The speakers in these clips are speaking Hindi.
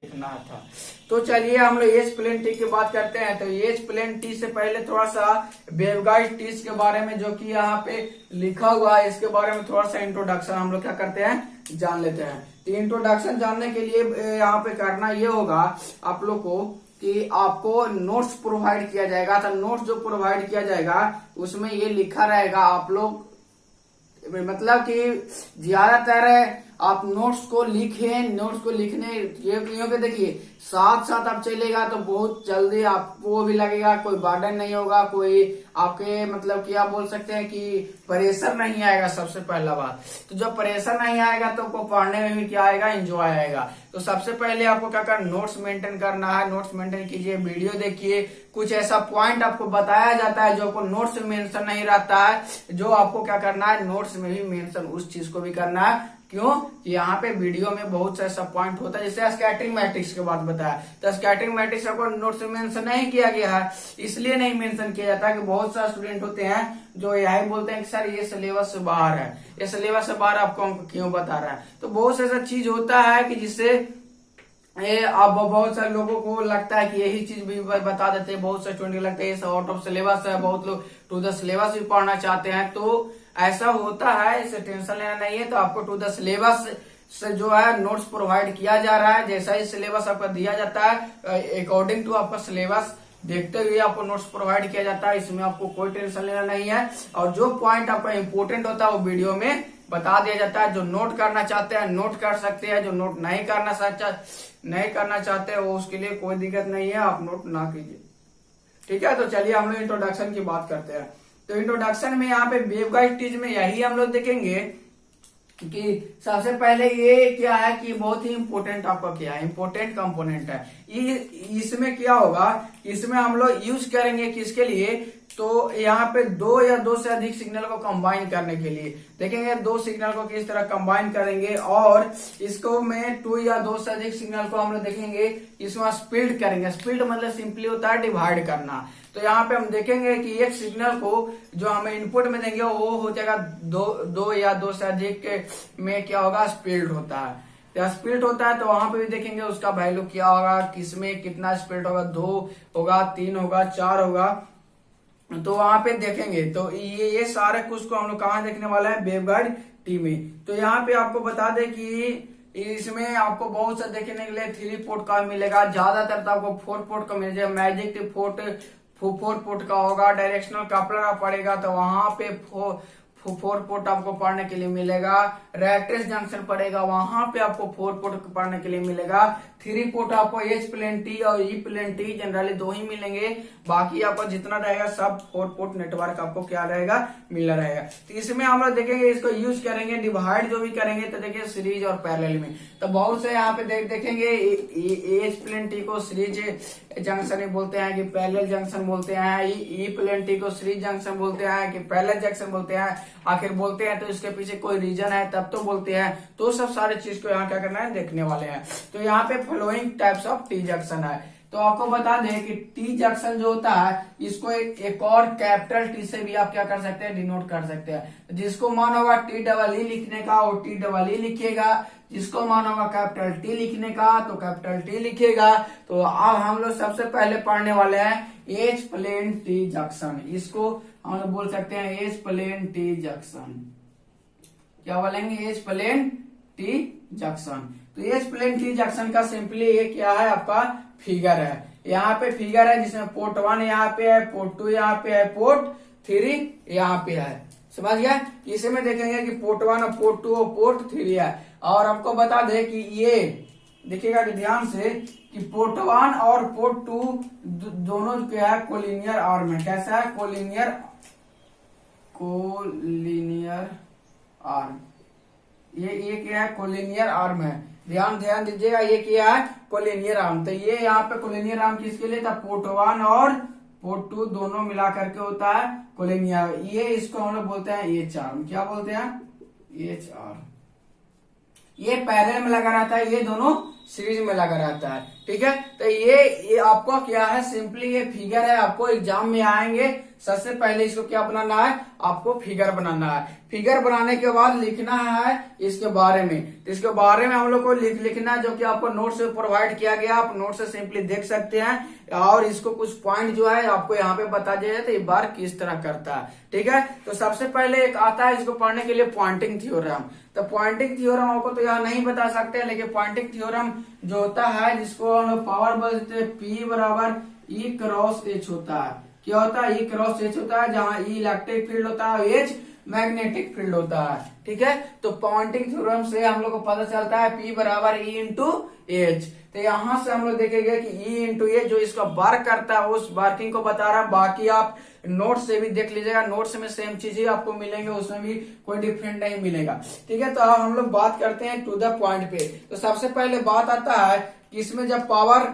लिखना था। तो चलिए हम लोग एच प्लेन टी की बात करते हैं। तो एच प्लेन टी से पहले थोड़ा सा वेवगाइड टीज के बारे में जो कि यहाँ पे लिखा हुआ है इसके बारे में थोड़ा सा इंट्रोडक्शन हम लोग क्या करते हैं जान लेते हैं। तो इंट्रोडक्शन जानने के लिए यहाँ पे करना ये होगा आप लोग को कि आपको नोट्स प्रोवाइड किया जाएगा। तो नोट्स जो प्रोवाइड किया जाएगा उसमें ये लिखा रहेगा आप लोग मतलब कि ज्यादातर आप नोट्स को लिखें। नोट्स को लिखने ये क्योंकि देखिए साथ साथ आप चलेगा तो बहुत जल्दी आपको भी लगेगा, कोई बर्डन नहीं होगा, कोई आपके मतलब कि आप बोल सकते हैं कि प्रेशर नहीं आएगा। सबसे पहला बात तो जब प्रेशर नहीं आएगा तो आपको पढ़ने में भी क्या आएगा, एंजॉय आएगा। तो सबसे पहले आपको क्या करना, नोट्स मेंटेन करना है। नोट्स मेंटेन कीजिए, वीडियो देखिए, कुछ ऐसा पॉइंट आपको बताया जाता है जो आपको नोट्स में मेंशन नहीं रहता है, जो आपको क्या करना है नोट्स में भी मेंशन उस चीज को भी करना है। क्यों? यहाँ पे वीडियो में बहुत सा ऐसा पॉइंट होता है, जैसे स्कैटरिंग मैट्रिक्स के बात बताया। तो स्कैटरिंग मैट्रिक्स आपको नोट्स में मेंशन नहीं किया गया है, इसलिए नहीं मेंशन किया जाता कि बहुत सारे स्टूडेंट होते हैं जो यही बोलते हैं कि सर ये सिलेबस से बाहर है, ये सिलेबस से बाहर आपको हमको क्यों बता रहा है। तो बहुत सा ऐसा चीज होता है कि जिससे अब बहुत सारे लोगों को लगता है कि यही चीज भी बता देते हैं। बहुत सारे स्टूडेंट को लगता है ये आउट ऑफ सिलेबस है, बहुत लोग टू द सिलेबस भी पढ़ना चाहते हैं। तो ऐसा होता है, इसे टेंशन लेना नहीं है। तो आपको टू द सिलेबस से जो है नोट्स प्रोवाइड किया जा रहा है। जैसा ही सिलेबस आपका दिया जाता है अकॉर्डिंग टू आपका सिलेबस देखते हुए आपको नोट्स प्रोवाइड किया जाता है। इसमें आपको कोई टेंशन लेना नहीं है। और जो पॉइंट आपका इंपोर्टेंट होता है वो वीडियो में बता दिया जाता है। जो नोट करना चाहते हैं नोट कर सकते हैं, जो नोट नहीं करना चाहते हैं वो उसके लिए कोई दिक्कत नहीं है, आप नोट ना कीजिए। ठीक है, तो चलिए हम लोग इंट्रोडक्शन की बात करते हैं। तो इंट्रोडक्शन में यहाँ पे वेवगाइड टीज में यही हम लोग देखेंगे कि सबसे पहले ये क्या है कि बहुत ही इंपॉर्टेंट आपका क्या है, इंपॉर्टेंट कंपोनेंट है। इसमें क्या होगा, इसमें हम लोग यूज करेंगे किसके लिए, तो यहाँ पे दो या दो से अधिक सिग्नल को कंबाइन करने के लिए देखेंगे दो सिग्नल को किस तरह कंबाइन करेंगे। और इसको में टू या दो से अधिक सिग्नल को हम लोग देखेंगे इसमें स्प्लिट करेंगे। स्प्लिट मतलब सिंपली होता है डिवाइड करना। तो यहाँ पे हम देखेंगे कि एक सिग्नल को जो हमें इनपुट में देंगे वो हो जाएगा दो या दो से अधिक में क्या होगा, स्प्लिट होता है। या स्प्लिट होता है तो वहां पे भी देखेंगे उसका वैल्यू क्या होगा, किसमें कितना स्प्लिट होगा, 2 होगा, 3 होगा, 4 होगा। तो वहां पे देखेंगे। तो ये सारे कुछ को हम लोग कहाँ देखने वाला है, वेवगाइड टी में। तो यहाँ पे आपको बता दे कि इसमें आपको बहुत सा देखने के लिए 3 पोर्ट का मिलेगा, ज्यादातर तो आपको 4 पोर्ट का मिल जाएगा। मैजिक 4 पोर्ट का होगा। डायरेक्शनल कपलर पड़ेगा तो वहां पे 4 पोर्ट आपको पढ़ने के लिए मिलेगा। रेक्टेस जंक्शन पड़ेगा, वहां पे आपको 4 पोर्ट पढ़ने के लिए मिलेगा। 3 पोर्ट आपको एच प्लेन टी और ई प्लेन टी जनरली 2 ही मिलेंगे, बाकी आपको जितना रहेगा सब 4 पोर्ट नेटवर्क आपको क्या रहेगा, मिला रहेगा। तो इसमें हम लोग देखेंगे इसको यूज करेंगे डिवाइड जो भी करेंगे तो देखिए सीरीज और पैरेलल में। तो बहुत से यहाँ पे देखेंगे एच प्लेन टी को सीरीज जंक्शन बोलते हैं कि पैरेलल जंक्शन बोलते हैं, ई प्लेन टी को सीरीज जंक्शन बोलते हैं कि पैरेलल जंक्शन बोलते हैं। आखिर बोलते हैं तो इसके पीछे कोई रीजन है तब तो बोलते हैं। तो सब सारे चीज को यहाँ क्या करना है, देखने वाले हैं। तो यहाँ पे following types of T junction है। तो आपको बता दें कि टी जंक्शन जो होता है इसको एक और कैपिटल टी से भी आप क्या कर सकते हैं, डिनोट कर सकते हैं। जिसको मान होगा टी डबल ई लिखने का वो टी डबल ई लिखेगा, जिसको मान होगा कैपिटल टी लिखने का तो कैपिटल टी लिखेगा। तो अब हम लोग सबसे पहले पढ़ने वाले हैं एच प्लेन टी जंक्शन। इसको हम लोग बोल सकते हैं एच प्लेन टी जंक्शन। क्या बोलेंगे, एच प्लेन टी जंक्शन। तो एच प्लेन टी जंक्शन का सिंपली ये क्या है, आपका फिगर है। यहाँ पे फिगर है जिसमें पोर्ट 1 यहाँ पे है, पोर्ट 2 यहाँ पे है, पोर्ट 3 यहाँ पे है। समझ गया। इसमें देखेंगे कि पोर्ट 1 और पोर्ट 2 और पोर्ट 3 है। और आपको बता दे कि ये देखिएगा कि ध्यान से कि पोर्ट 1 और पोर्ट 2 दोनों क्या है, कोलिनियर आर्म है। कैसा है, कोलिनियर आर्म। ये क्या है, कोलिनियर आर्म है। ध्यान दीजिएगा, ये क्या है, कोलिनियर आर्म। तो ये यहाँ पे कोलिनियर आर्म किसके लिए था, पोर्ट 1 और पोर्ट 2 दोनों मिला करके होता है कोलिनियर। ये इसको हम लोग बोलते हैं एच आर्म। क्या बोलते हैं, एच आर्म। ये पैरेलल में लगा रहता है, ये दोनों सीरीज में लगा रहता है। ठीक है, तो ये आपको क्या है, सिंपली ये फिगर है। आपको एग्जाम में आएंगे सबसे पहले इसको क्या बनाना है, आपको फिगर बनाना है। फिगर बनाने के बाद लिखना है इसके बारे में। तो इसके बारे में हम लोग को लिखना है, जो कि आपको नोट से प्रोवाइड किया गया। आप नोट से सिंपली देख सकते हैं और इसको कुछ पॉइंट जो है आपको यहाँ पे बता दिया जाए तो ये बार किस तरह करता है। ठीक है, तो सबसे पहले एक आता है इसको पढ़ने के लिए पॉइंटिंग थ्योरम। तो पॉइंटिंग थ्योरम आपको तो यहाँ नहीं बता सकते, लेकिन पॉइंटिंग थ्योरम जो होता है जिसको हम लोग पावर बोलते हैं, P बराबर E क्रॉस H होता है। क्या होता है, E क्रॉस H होता है, जहाँ E इलेक्ट्रिक फील्ड होता है, H मैग्नेटिक फील्ड होता है। ठीक है, तो पॉइंटिंग थ्योरम से हम लोग को पता चलता है P बराबर E इंटू H। तो यहाँ से हम लोग देखेंगे कि E इंटू H जो इसका वर्क करता है उस वर्किंग को बता रहा है। बाकी आप नोट से भी देख लीजिएगा, नोट्स में सेम चीज ही आपको मिलेंगे, उसमें भी कोई डिफरेंट नहीं मिलेगा। ठीक है, तो अब हम लोग बात करते हैं टू द पॉइंट पे। तो सबसे पहले बात आता है कि इसमें जब पावर,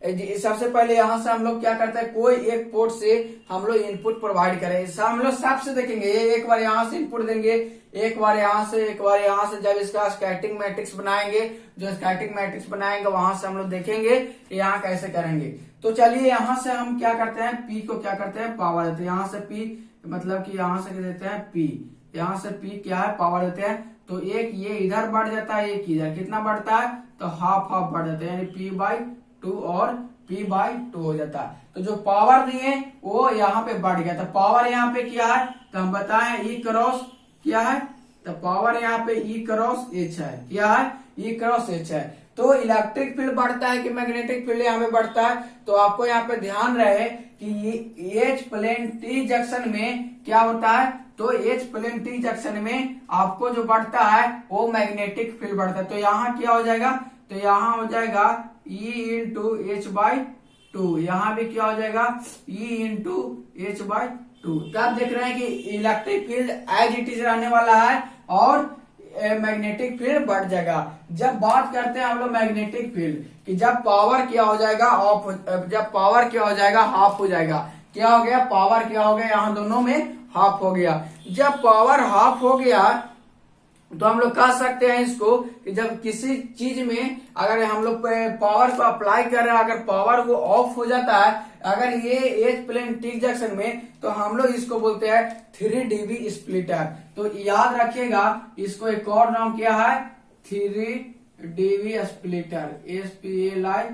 सबसे पहले यहां से हम लोग क्या करते हैं, कोई एक पोर्ट से हम लोग इनपुट प्रोवाइड करें। हम लोग सबसे देखेंगे, एक बार यहाँ से इनपुट देंगे, एक बार यहाँ से, एक बार यहाँ से। जब इसका स्कैटरिंग मैट्रिक्स बनाएंगे, जो स्कैटरिंग मैट्रिक्स बनाएंगे वहां से हम लोग देखेंगे कि यहाँ कैसे करेंगे। तो चलिए यहाँ से हम क्या करते हैं, P को क्या करते हैं, पावर देते हैं। यहाँ से P मतलब कि यहाँ से देते हैं P, यहाँ से P क्या है, पावर देते हैं। तो एक ये इधर बढ़ जाता है, एक इधर, कितना बढ़ता है, तो हाफ हाफ बढ़ जाता है, यानी P/2 और P/2 हो जाता है। तो जो पावर दिए वो यहाँ पे बढ़ गया। तो पावर यहाँ पे क्या है, तो हम बताएं E क्रॉस क्या है, तो पावर यहाँ पे E क्रॉस H है। क्या है, E क्रॉस H है। तो इलेक्ट्रिक फील्ड बढ़ता है कि मैग्नेटिक फील्ड यहाँ पे बढ़ता है, तो आपको यहाँ पे ध्यान रहे कि H प्लेन T जंक्शन में क्या होता है, तो H प्लेन T जंक्शन में आपको जो बढ़ता है वो मैग्नेटिक फील्ड बढ़ता है। तो यहाँ क्या हो जाएगा, तो यहाँ हो जाएगा E इंटू H/2, यहाँ भी क्या हो जाएगा, E इंटू H/2। तब देख रहे हैं कि electric field as it is रहने वाला है और मैग्नेटिक फील्ड बढ़ जाएगा। जब बात करते हैं हम लोग मैग्नेटिक फील्ड कि जब पावर क्या हो जाएगा ऑफ, जब पावर क्या हो जाएगा, हाफ हो जाएगा। क्या हो गया, पावर क्या हो गया, यहाँ दोनों में हाफ हो गया। जब पावर हाफ हो गया तो हम लोग कह सकते हैं इसको कि जब किसी चीज में अगर हम लोग पावर को अप्लाई कर रहे हैं, अगर पावर वो ऑफ हो जाता है, अगर ये H प्लेन T जंक्शन में, तो हम लोग इसको बोलते हैं 3 dB स्प्लिटर। तो याद रखिएगा, इसको एक और नाम क्या है, 3 dB स्प्लिटर, SPLITTER।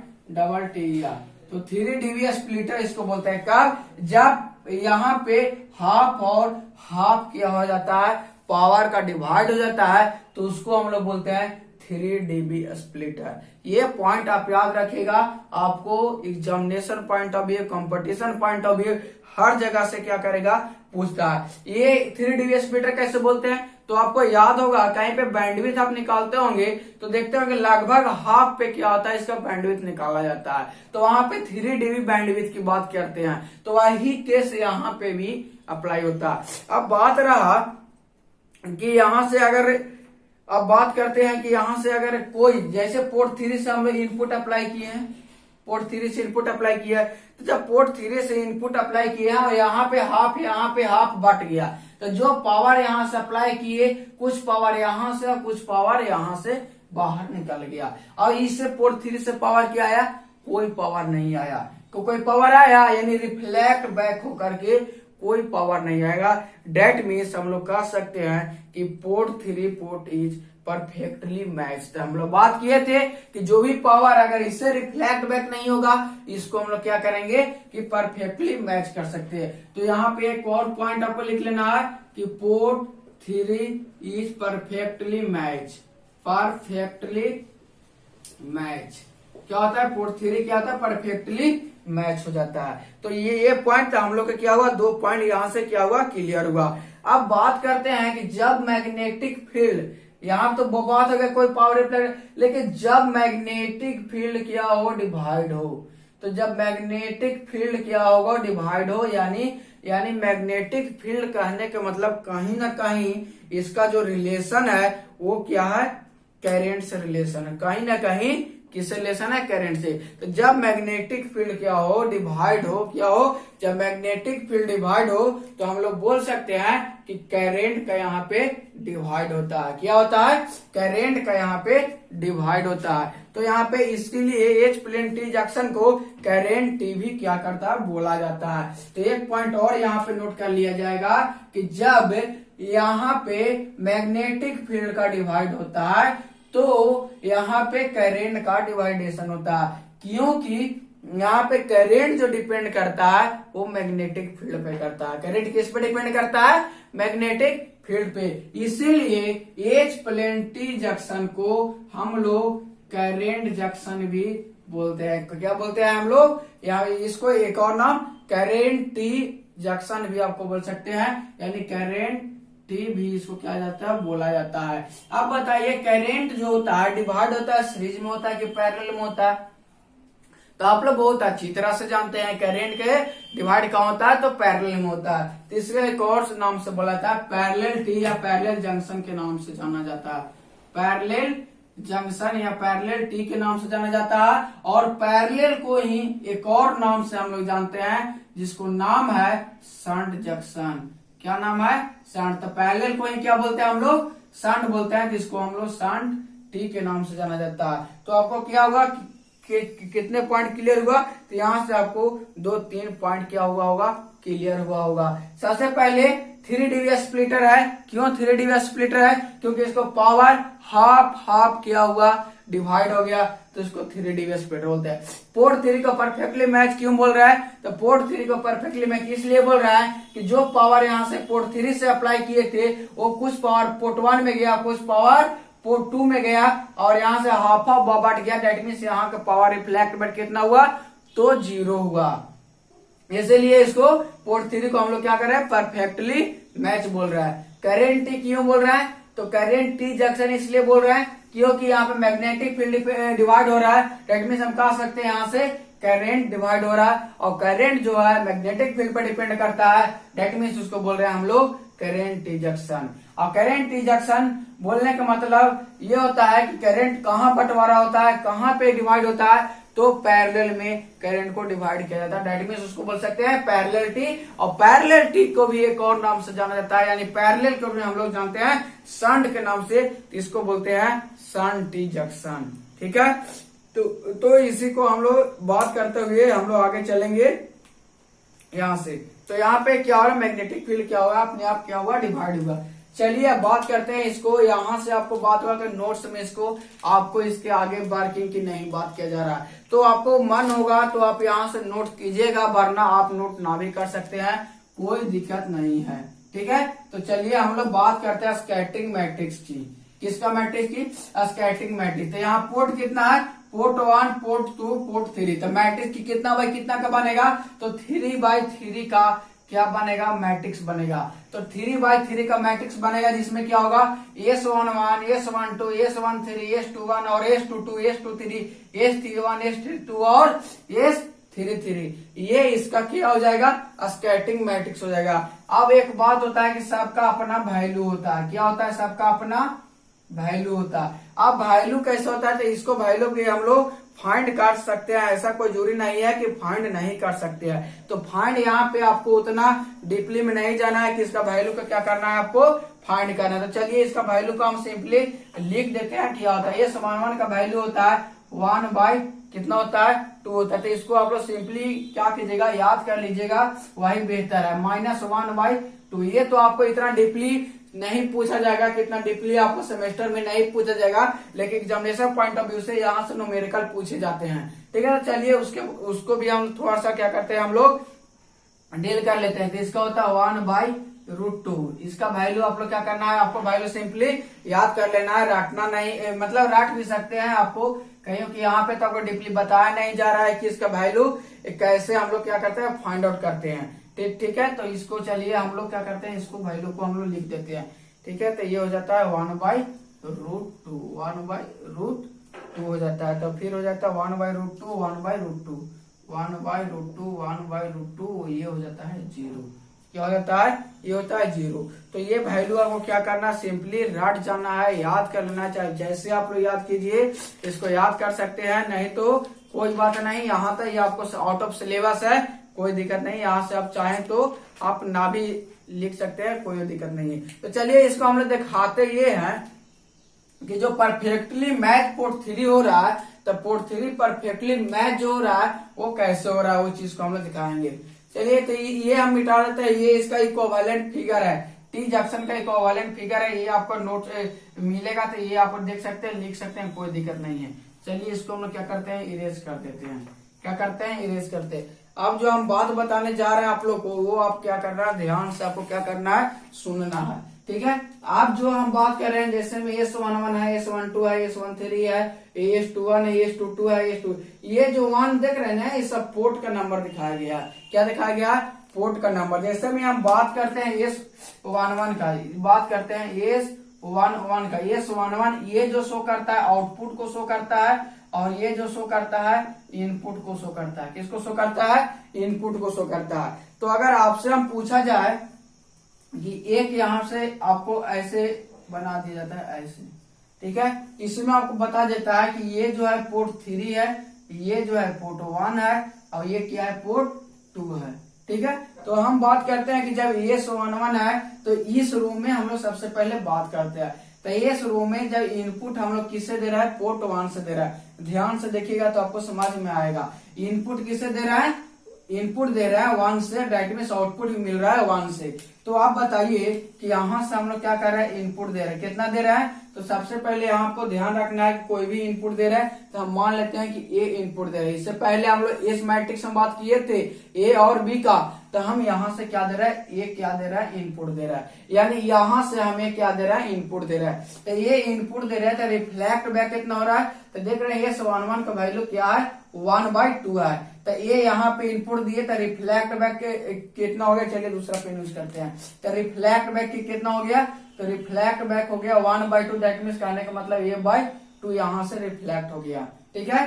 तो 3 dB स्प्लिटर इसको बोलते हैं। कब, जब यहाँ पे हाफ और हाफ क्या हो जाता है, पावर का डिवाइड हो जाता है, तो उसको हम लोग बोलते हैं 3 dB स्प्लिटर। ये पॉइंट आप याद रखिएगा, आपको examination point of view, competition point of view, हर जगह से क्या करेगा, पूछता है। ये 3 dB स्प्लिटर कैसे बोलते हैं, तो आपको याद होगा कहीं पे बैंडविड्थ आप निकालते होंगे तो देखते होंगे लगभग हाफ पे क्या होता है, इसका बैंडविड्थ निकाला जाता है। तो वहां पे 3 dB बैंडविड्थ की बात करते हैं। तो वही केस यहाँ पे भी अप्लाई होता है। अब बात रहा कि यहां से अगर, अब बात करते हैं कि यहां से अगर कोई, जैसे पोर्ट 3 से हम लोग इनपुट अप्लाई किए हैं, पोर्ट 3 से इनपुट अप्लाई किया है, तो जब पोर्ट 3 से इनपुट अप्लाई किया और यहाँ पे हाफ बट गया, तो जो पावर यहाँ से अप्लाई किए, कुछ पावर यहाँ से और कुछ पावर यहाँ से बाहर निकल गया। और इससे पोर्ट 3 से पावर क्या आया, कोई पावर नहीं आया। तो कोई पावर आया यानी रिफ्लेक्ट बैक होकर के कोई पावर नहीं आएगा। डेट मीन्स हम लोग कह सकते हैं कि port 3 port is perfectly matched. हम लोग बात किए थे कि जो भी पावर अगर इससे रिफ्लेक्ट बैक नहीं होगा, इसको हम लोग क्या करेंगे कि परफेक्टली मैच कर सकते हैं। तो यहाँ पे एक और पॉइंट आपको लिख लेना है कि port 3 is perfectly match. Perfectly match क्या होता है, पोर्ट 3 क्या होता है, परफेक्टली मैच हो जाता है। तो ये पॉइंट हम लोग का क्या हुआ, 2 पॉइंट यहाँ से क्या हुआ, क्लियर हुआ। अब बात करते हैं कि जब मैग्नेटिक फील्ड, यहाँ तो बात हो गया कोई पावर रिफ्लेक्ट, लेकिन जब मैग्नेटिक फील्ड क्या हो, डिवाइड हो, तो जब मैग्नेटिक फील्ड क्या होगा, डिवाइड हो, यानी मैग्नेटिक फील्ड कहने का मतलब कहीं ना कहीं इसका जो रिलेशन है वो क्या है, करंट से रिलेशन है, कहीं ना कहीं किससे रिलेशन है, करंट से। तो जब मैग्नेटिक फील्ड क्या हो, डिवाइड हो, क्या हो, जब मैग्नेटिक फील्ड डिवाइड हो, तो हम लोग बोल सकते हैं कि करंट का यहाँ पे डिवाइड होता है। क्या होता है, करंट का यहाँ पे डिवाइड होता है। तो यहाँ पे इसके लिए एच प्लेन टी जंक्शन को करेंट टी भी क्या करता है, बोला जाता है। तो एक पॉइंट और यहाँ पे नोट कर लिया जाएगा कि जब यहाँ पे मैग्नेटिक फील्ड का डिवाइड होता है तो यहाँ पे करेंट का डिवाइडेशन होता है, क्योंकि यहाँ पे करेंट जो डिपेंड करता है वो मैग्नेटिक फील्ड पे करता है। करेंट किस पे डिपेंड करता है, मैग्नेटिक फील्ड पे। इसीलिए एच प्लेन टी जंक्शन को हम लोग करेंट जंक्शन भी बोलते हैं। क्या बोलते हैं हम लोग, यहाँ इसको एक और नाम करेंट टी जंक्शन भी आपको बोल सकते हैं, यानी करेंट टी भी इसको क्या जाता है, बोला जाता है। अब बताइए करेंट जो होता है डिवाइड होता है सीरीज में होता है कि पैरेलल में होता है? तो आप लोग बहुत अच्छी तरह से जानते हैं करेंट के डिवाइड कहाँ होता है, तो पैरेलल में होता है। तीसरे एक और नाम से बोला जाता है पैरेलल टी या पैरेलल जंक्शन के नाम से जाना जाता है। पैरेलल जंक्शन या पैरेलल टी के नाम से जाना जाता है। और पैरेलल को ही एक और नाम से हम लोग जानते हैं जिसको नाम है शंट जंक्शन। क्या नाम है, शंट। तो पैरेलल को ही क्या बोलते हैं हम लोग, शंट बोलते हैं, जिसको हम लोग शंट टी के नाम से जाना जाता है। तो आपको क्या होगा कितने पॉइंट क्लियर हुआ, तो यहाँ से आपको 2-3 पॉइंट क्या हुआ होगा, क्लियर हुआ होगा। सबसे पहले 3 dB स्प्लिटर है। क्यों 3 dB स्प्लिटर है, क्योंकि इसको पावर हाफ हाफ किया हुआ डिवाइड हो गया, तो इसको 3 dB स्प्लिटर बोलते हैं। पोर्ट 3 को परफेक्टली मैच क्यों बोल रहा है, तो पोर्ट 3 को परफेक्टली मैच इसलिए बोल रहा है कि जो पावर यहाँ से पोर्ट 3 से अप्लाई किए थे वो कुछ पावर पोर्ट 1 में गया, कुछ पावर पोर्ट 2 में गया, और यहाँ से हाफ हाफ बट गया। दैट मीन्स यहाँ का पावर रिफ्लेक्ट बट कितना हुआ, तो 0 हुआ। इसीलिए इसको पोर्ट 3 को हम लोग क्या कर रहे हैं, परफेक्टली मैच बोल रहा है। करेंट टी क्यों बोल रहा है, तो करेंट टी जंक्शन इसलिए बोल रहा है क्योंकि यहाँ पे मैग्नेटिक फील्ड डिवाइड हो रहा है। दैट मीन्स हम कह सकते हैं यहाँ से करेंट डिवाइड हो रहा है, और करेंट जो है मैग्नेटिक फील्ड पर डिपेंड करता है। दैट मीन्स उसको बोल रहे हैं हम लोग करेंट टी जंक्शन। और करेंट टी जंक्शन बोलने का मतलब ये होता है कि करंट कहाँ बंटवारा होता है, कहाँ पे डिवाइड होता है, तो पैरेलल में करंट को डिवाइड किया जाता है। दैट मीन्स उसको बोल सकते हैं पैरेलल टी। और पैरेलल टी को भी एक और नाम से जाना जाता है, यानी पैरेलल को भी हम लोग जानते हैं शंट के नाम से, इसको बोलते हैं शंट टी जंक्शन। ठीक है, तो इसी को हम लोग बात करते हुए हम लोग आगे चलेंगे यहाँ से। तो यहाँ पे क्या हो रहा है, मैग्नेटिक फील्ड क्या होगा, अपने आप क्या हुआ, डिवाइड हुआ। चलिए अब बात करते हैं इसको, यहाँ से आपको बात हुआ कि नोट्स में इसको आपको इसके आगे वर्किंग की नहीं बात किया जा रहा है। तो आपको मन होगा तो आप यहाँ से नोट कीजिएगा, वरना आप नोट ना भी कर सकते हैं, कोई दिक्कत नहीं है। ठीक है, तो चलिए हम लोग बात करते हैं स्कैटरिंग मैट्रिक्स की। किसका मैट्रिक्स की, स्कैटरिंग मैट्रिक्स। तो यहाँ पोर्ट कितना है, पोर्ट 1, पोर्ट 2, पोर्ट 3। तो मैट्रिक्स की कितना बाई कितना का बनेगा, तो 3/3 का क्या बनेगा, मैट्रिक्स बनेगा। तो 3/3 का मैट्रिक्स बनेगा, जिसमें क्या होगा, S11, S12, S13, S21 और S22, S23, S31, S32 और S33। ये इसका क्या हो जाएगा, स्कैटरिंग मैट्रिक्स हो जाएगा। अब एक बात होता है कि सबका अपना वैल्यू होता है। क्या होता है, सबका अपना वैल्यू होता है। अब वैल्यू कैसे होता है, तो इसको वैल्यू के हम लोग फाइंड कर सकते हैं, ऐसा कोई जरूरी नहीं है कि फाइंड नहीं कर सकते हैं। तो फाइंड यहाँ पे आपको उतना डीपली में नहीं जाना है कि इसका वैल्यू का क्या करना है, आपको फाइंड करना है। तो चलिए इसका वैल्यू को हम सिंपली लिख देते हैं। क्या होता है, ये समान का वैल्यू होता है 1/ कितना होता है, 2 होता है। तो इसको आप लोग सिंपली क्या कीजिएगा, याद कर लीजिएगा, वही बेहतर है, -1/2। ये तो आपको इतना डीपली नहीं पूछा जाएगा, कितना डीपली आपको सेमेस्टर में नहीं पूछा जाएगा, लेकिन एग्जामिनेशन पॉइंट ऑफ व्यू से यहाँ से न्यूमेरिकल पूछे जाते हैं। ठीक है, तो चलिए उसको भी हम थोड़ा सा क्या करते हैं, हम लोग डील कर लेते हैं। तो इसका होता है 1/√2। इसका वैल्यू आप लोग क्या करना है, आपको वैल्यू सिंपली याद कर लेना है, रटना नहीं, मतलब रट भी सकते हैं आपको, कहीं कि यहाँ पे तो आपको डीपली बताया नहीं जा रहा है कि इसका वैल्यू कैसे हम लोग क्या करते हैं, फाइंड आउट करते हैं। ठीक है, तो इसको चलिए हम लोग क्या करते हैं, इसको वैल्यू को हम लोग लिख देते हैं। ठीक है, तो ये हो जाता है 1/√2, 1/√2 हो जाता है। तो फिर हो जाता है 1/√2, 1/√2, 1/√2, 1/√2, ये हो जाता है 0। क्या हो जाता है, ये होता है 0। तो ये वैल्यू आपको क्या करना, सिंपली रट जाना है, याद कर लेना चाहिए। जैसे आप लोग याद कीजिए, इसको याद कर सकते हैं, नहीं तो कोई बात नहीं, यहाँ तक ये आपको आउट ऑफ सिलेबस है, कोई दिक्कत नहीं। यहाँ से आप चाहें तो आप ना भी लिख सकते हैं, कोई दिक्कत नहीं है। तो चलिए इसको हम लोग दिखाते ये हैं कि जो परफेक्टली मैच पोर्ट 3 हो रहा है, तो पोर्ट 3 परफेक्टली मैच जो हो रहा है वो कैसे हो रहा है वो चीज को हम लोग दिखाएंगे। चलिए तो ये हम मिटा देते हैं। ये इसका इक्विवेलेंट फिगर है, टी जंक्शन का इक्विवेलेंट फिगर है। ये आपको नोट मिलेगा तो ये आप देख सकते हैं, लिख सकते हैं, कोई दिक्कत नहीं है। चलिए इसको हम लोग क्या करते हैं, इरेज कर देते हैं। क्या करते हैं, इरेज करते हैं। अब जो हम बात बताने जा रहे हैं आप लोग को, वो आप क्या करना है, ध्यान से आपको क्या करना है, सुनना है। ठीक है, आप जो हम बात कर रहे हैं जैसे में S11 है, S12 है, S13 है, S21 है, S22 है, S2, ये जो 1 देख रहे हैं ना, ये सब पोर्ट का नंबर दिखाया गया है। क्या दिखाया गया है, पोर्ट का नंबर। जैसे में हम बात करते हैं S11 का, बात करते हैं S11 का, S11 ये जो शो करता है आउटपुट को शो करता है, और ये जो शो करता है इनपुट को शो करता है। किसको शो करता है, इनपुट को शो करता है। तो अगर आपसे हम पूछा जाए कि एक यहां से आपको ऐसे बना दिया जाता है ऐसे, ठीक है, इसमें आपको बता देता है कि ये जो है पोर्ट 3 है, ये जो है पोर्ट 1 है, और ये क्या है, पोर्ट 2 है। ठीक है, तो हम बात करते हैं कि जब S11 है तो इस रूम में हम लोग सबसे पहले बात करते हैं। तो इस रूम में जब इनपुट हम लोग किससे दे रहा है, पोर्ट 1 से दे रहा है। ध्यान से देखिएगा तो आपको समझ में आएगा। इनपुट किससे दे रहा है, इनपुट दे रहा है 1 से, डायरेक्ट में आउटपुट भी मिल रहा है 1 से। तो आप बताइए कि यहाँ से हम लोग क्या कर रहे हैं, इनपुट दे रहे हैं। कितना दे रहा है, तो सबसे पहले यहाँ आपको ध्यान रखना है कि कोई भी इनपुट दे रहा है तो हम मान लेते हैं कि ए इनपुट दे रहे हैं। इससे पहले हम लोग एस मैट्रिक्स में बात किए थे ए और बी का, तो हम यहाँ से क्या दे रहा है, ये क्या दे रहा है, इनपुट दे रहा है। यानी यहाँ से हमें क्या दे रहा है, इनपुट दे रहा है। तो ये इनपुट दे रहा है तो रिफ्लेक्ट बैक कितना हो रहा है, तो देख रहे हैं S11 का वैल्यू क्या है, 1/2 है। तो ये यहाँ पे इनपुट दिए तो रिफ्लेक्ट बैक कितना हो गया, चलिए दूसरा पेन यूज करते हैं। तो रिफ्लेक्ट बैक कितना हो गया, तो रिफ्लेक्ट बैक हो गया 1/2, दैट मीन्स कहने का मतलब A/2 यहाँ से रिफ्लेक्ट हो गया। ठीक है,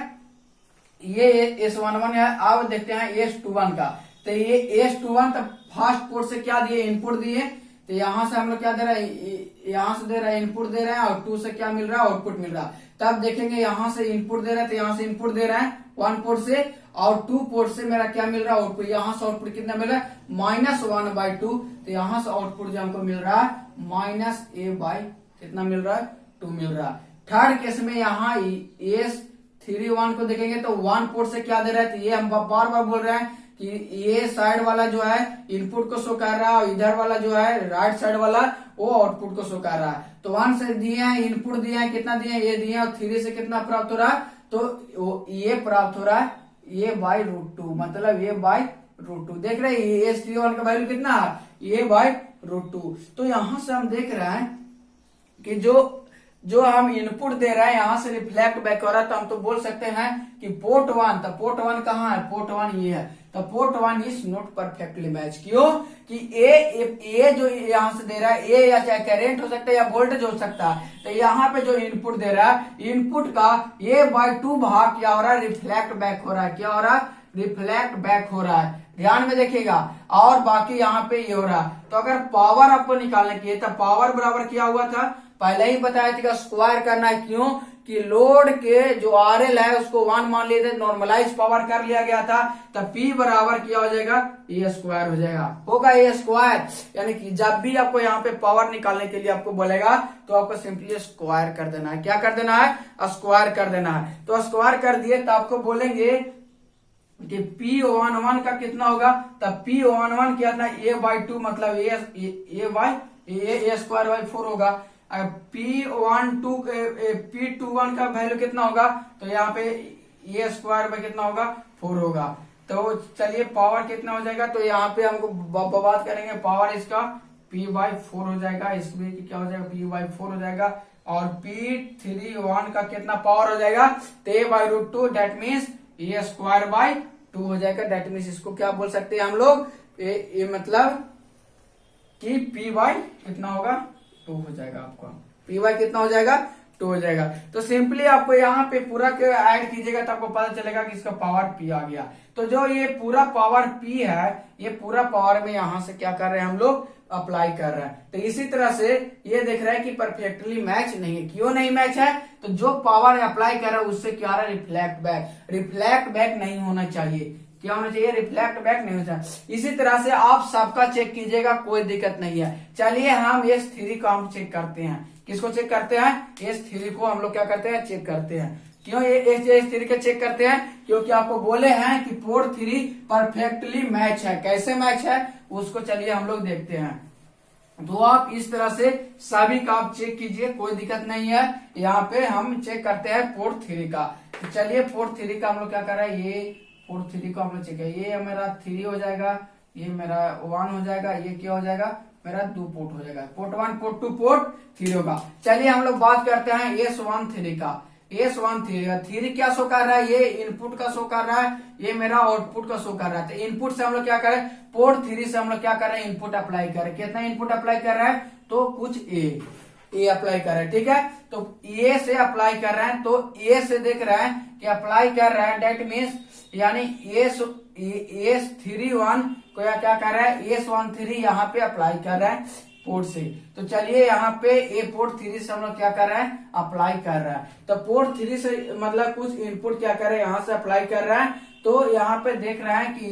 ये S11 है। अब देखते हैं S21 का। तो ये S21 तो फर्स्ट पोर्ट से क्या दिए, इनपुट दिए। तो यहाँ से हम लोग क्या दे रहा है, यहाँ से दे रहा है इनपुट दे रहे हैं, और 2 से क्या मिल रहा है, आउटपुट मिल रहा है। तब देखेंगे यहाँ से इनपुट दे रहा है तो यहाँ से इनपुट दे रहा है 1 पोर्ट से, और 2 पोर्ट से मेरा क्या मिल रहा है, आउटपुट। यहाँ से आउटपुट कितना मिल रहा है, -1/2। तो यहाँ से आउटपुट जो हमको मिल रहा है -A/, कितना मिल रहा है, 2 मिल रहा है। थर्ड केस में यहाँ S31 को देखेंगे तो 1 पोर्ट से क्या दे रहा है, तो ये हम बार बार बोल रहे हैं कि ये साइड वाला जो है इनपुट को शो कर रहा है, और इधर वाला जो है राइट साइड वाला वो आउटपुट को शो कर रहा है। तो 1 से दिए हैं, इनपुट दिए हैं, कितना दिए हैं, ये दिए हैं, और 3 से कितना प्राप्त हो रहा है, तो ये प्राप्त हो रहा है A/√2, मतलब A/√2। देख रहे हैं ये S31 का वैल्यू कितना है, A/√2। तो यहां से हम देख रहे हैं कि जो हम इनपुट दे रहे हैं यहाँ से रिफ्लेक्ट बैक हो रहा है। तो हम तो बोल सकते हैं कि पोर्ट 1, तो पोर्ट 1 कहाँ है, पोर्ट 1 ये है। तो port 1 is not perfectly match. क्यों कि ए जो यहाँ से दे रहा है, ए या चाहे करेंट हो सकता है या वोल्टेज हो सकता है। तो यहाँ पे जो इनपुट दे रहा है, इनपुट का A/2 भाग क्या हो रहा है, रिफ्लेक्ट बैक हो रहा है। क्या हो रहा है, रिफ्लेक्ट बैक हो रहा है। ध्यान में देखिएगा, और बाकी यहाँ पे ये हो रहा है। तो अगर पावर आपको निकालने की है तो पावर बराबर क्या हुआ था, पहले ही बताया था, स्क्वायर करना है। क्यों कि लोड के जो RL है उसको 1 मान लिए थे, नॉर्मलाइज पावर कर लिया गया था। तो P बराबर क्या हो जाएगा, A² हो जाएगा, होगा A²। यानी कि जब भी आपको यहाँ पे पावर निकालने के लिए आपको बोलेगा तो आपको सिंपली स्क्वायर कर देना है। क्या कर देना है, स्क्वायर कर देना है। तो स्क्वायर कर दिए तो आपको बोलेंगे कि P11 का कितना होगा, तब P11 क्या था, A/2, मतलब A²/4 होगा। P21 का वैल्यू कितना होगा, तो यहाँ पे A² कितना होगा, 4 होगा। तो चलिए पावर कितना हो जाएगा, तो यहाँ पे हमको बात करेंगे पावर इसका P/4 हो जाएगा। इसमें क्या हो जाएगा, P/4 हो जाएगा। और P31 का कितना पावर हो जाएगा, तो A/√2, दैट मीन्स A²/2 हो जाएगा। दैट मीन्स इसको क्या बोल सकते हैं हम लोग, ये मतलब कि P/ कितना होगा, 2 हो जाएगा। आपका P/ कितना हो जाएगा, 2 हो जाएगा। तो सिंपली आपको यहाँ पे पूरा ऐड कीजिएगा तो आपको पता चलेगा कि इसका पावर P आ गया। तो जो ये पूरा पावर P है, ये पूरा पावर में यहाँ से क्या कर रहे हैं हम लोग, अप्लाई कर रहे हैं। तो इसी तरह से ये देख रहे हैं कि परफेक्टली मैच नहीं है। क्यों नहीं मैच है, तो जो पावर अप्लाई कर रहा है उससे क्या आ रहा है, रिफ्लेक्ट बैक नहीं होना चाहिए। क्या होना चाहिए, रिफ्लेक्ट बैक नहीं होना चाहिए। इसी तरह से आप सबका चेक कीजिएगा, कोई दिक्कत नहीं है। चलिए हम S3 को हम चेक करते हैं। किसको चेक करते हैं, S3 को हम लोग क्या करते हैं, चेक करते हैं। क्यों ये इस तरीके चेक करते हैं? क्योंकि आपको बोले हैं कि पोर्ट 3 परफेक्टली मैच है। कैसे मैच है उसको चलिए हम लोग देखते हैं। तो आप इस तरह से सभी का आप चेक कीजिए, कोई दिक्कत नहीं है। यहाँ पे हम चेक करते हैं पोर्ट 3 का। तो चलिए पोर्ट 3 का हम लोग क्या कर रहे हैं, ये पोर्ट 3 को हम लोग चेक है। ये मेरा 3 हो जाएगा, ये मेरा 1 हो जाएगा, ये क्या हो जाएगा मेरा 2 पोर्ट हो जाएगा। पोर्ट 1 पोर्ट 2 पोर्ट 3 होगा। चलिए हम लोग बात करते हैं S13 का। S13 क्या शो कर रहा है, ये इनपुट का शो कर रहा है, ये मेरा आउटपुट का शो कर रहा है। तो इनपुट से हम लोग क्या करें, पोर्ट 3 से हम लोग क्या कर रहे हैं, इनपुट अप्लाई कर रहे हैं। कितना इनपुट अप्लाई कर रहा है, तो कुछ ए अप्लाई कर रहे हैं, ठीक है। तो ए से अप्लाई कर रहे हैं, तो ए से देख रहे हैं कि अप्लाई कर रहे हैं, डेट मीन्स यानी S31 को क्या कर रहा है, S13 यहाँ पे अप्लाई कर रहा है पोर्ट से। तो चलिए यहाँ पे ए पोर्ट 3 से हम लोग क्या कर रहे हैं, अप्लाई कर रहा है। तो पोर्ट 3 से मतलब कुछ इनपुट क्या कर रहे हैं, यहाँ से अप्लाई कर रहा है। तो यहाँ पे देख रहे हैं कि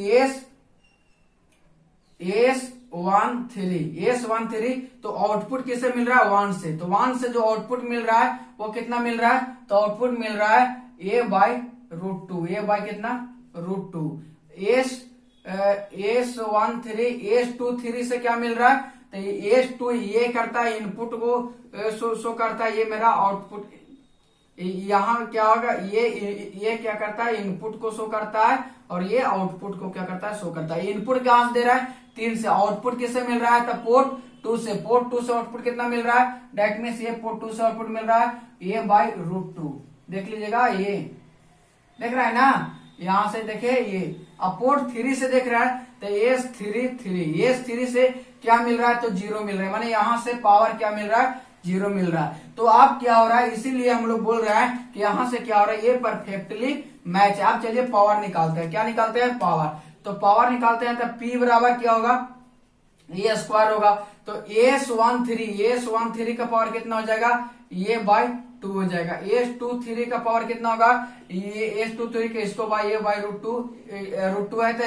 S13 तो आउटपुट किससे मिल रहा है, 1 से। तो 1 से जो आउटपुट मिल रहा है वो कितना मिल रहा है, तो आउटपुट मिल रहा है A/√2। ए बाई कितना, √2। S23 से क्या मिल रहा है, तो S2 ये करता है इनपुट को शो करता है, ये मेरा आउटपुट। यहाँ क्या होगा, ये क्या करता है, इनपुट को शो करता है, और ये आउटपुट को क्या करता है, शो करता है। इनपुट कहां से दे रहा है, 3 से। आउटपुट किससे मिल रहा है, तो पोर्ट 2 से। पोर्ट 2 से आउटपुट कितना मिल रहा है, डेट मीन्स ये पोर्ट 2 से आउटपुट मिल रहा है A/√2। देख लीजिएगा, ये देख रहा है ना, यहां से देखे ये। अब पोर्ट 3 से देख रहा है, तो S3 से क्या मिल रहा है, तो 0 मिल रहा है, माने यहाँ से पावर क्या मिल रहा है, 0 मिल रहा है। तो आप क्या हो रहा है, इसीलिए हम लोग बोल रहे हैं कि यहाँ से क्या हो रहा है, ये परफेक्टली मैच है। आप चलिए पावर निकालते हैं। क्या निकालते हैं, पावर। तो पावर निकालते हैं तो P बराबर क्या होगा, A² होगा। तो S13 का पावर कितना हो जाएगा, A/2 हो जाएगा। S23 का पावर कितना होगा, ये S23 के इसको बाई A/√2 है। तो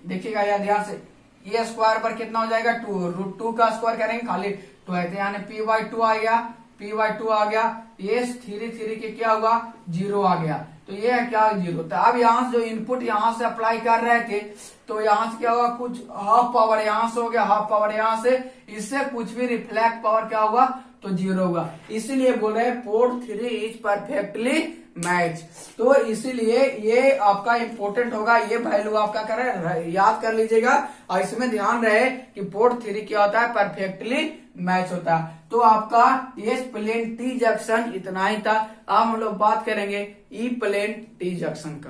देखिएगा यार ध्यान से, A² पर कितना हो जाएगा, 2। √2 का स्क्वायर करेंगे, खाली 2 है, तो यानी P/2 आ गया। S33 के क्या होगा, 0 आ गया। तो ये है क्या, 0। तो अब यहाँ से जो इनपुट यहाँ से अप्लाई कर रहे थे, तो यहाँ से क्या होगा, कुछ हाफ पावर यहाँ से हो गया, हाफ पावर यहाँ से, इससे कुछ भी रिफ्लेक्ट पावर क्या होगा, तो 0 होगा। इसीलिए बोल रहे हैं पोर्ट 3 इज परफेक्टली मैच। तो इसीलिए ये आपका इंपॉर्टेंट होगा, ये वैल्यू आपका करें याद कर लीजिएगा, और इसमें ध्यान रहे कि पोर्ट 3 क्या होता है, परफेक्टली मैच होता है। तो आपका एस प्लेन टी जंक्शन इतना ही था। अब हम लोग बात करेंगे ई प्लेन टी जंक्शन का।